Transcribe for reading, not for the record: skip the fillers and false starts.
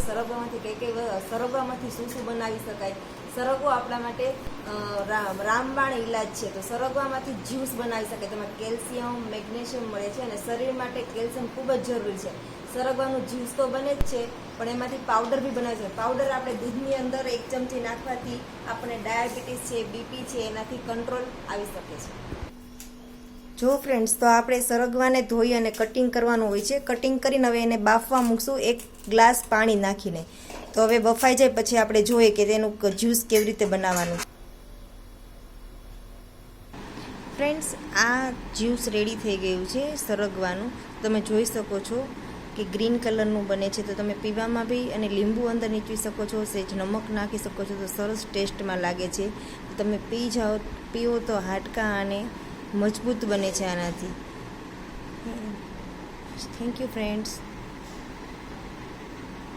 સરગવામાંથી સરગવામાંથી શું બનાવી શકાય. સરગવો આપણા માટે રામબાણ ઈલાજ છે. તો સરગવામાંથી જ્યુસ બનાવી શકાય. તેમાં કેલ્શિયમ, મેગ્નેશિયમ મળે છે અને શરીર માટે કેલ્શિયમ ખૂબ જ જરૂરી છે. સરગવાનું જ્યુસ તો બને જ છે, પણ એમાંથી પાવડર બી બનાવે છે. પાવડર આપણે દૂધની અંદર 1 ચમચી નાખવાથી આપણે ડાયાબિટીસ છે, બીપી છે, એનાથી કંટ્રોલ આવી શકે છે. જો ફ્રેન્ડ્સ, તો આપણે સરગવાને ધોઈ અને કટિંગ કરવાનું હોય છે. કટિંગ કરીને હવે એને બાફવા મૂકશું 1 ગ્લાસ પાણી નાખીને. તો હવે બફાઈ જાય પછી આપણે જોઈએ કે તેનું જ્યુસ કેવી રીતે બનાવવાનું. ફ્રેન્ડ્સ, આ જ્યુસ રેડી થઈ ગયું છે સરગવાનું. તમે જોઈ શકો છો કે ગ્રીન કલરનું બને છે. તો તમે પીવામાં બી અને લીંબુ અંદર નીચવી શકો છો, સેજ નમક નાખી શકો છો, તો સરસ ટેસ્ટમાં લાગે છે. તમે પીવો તો હાડકાં અને મજબૂત બને છે આનાથી. Thank you friends.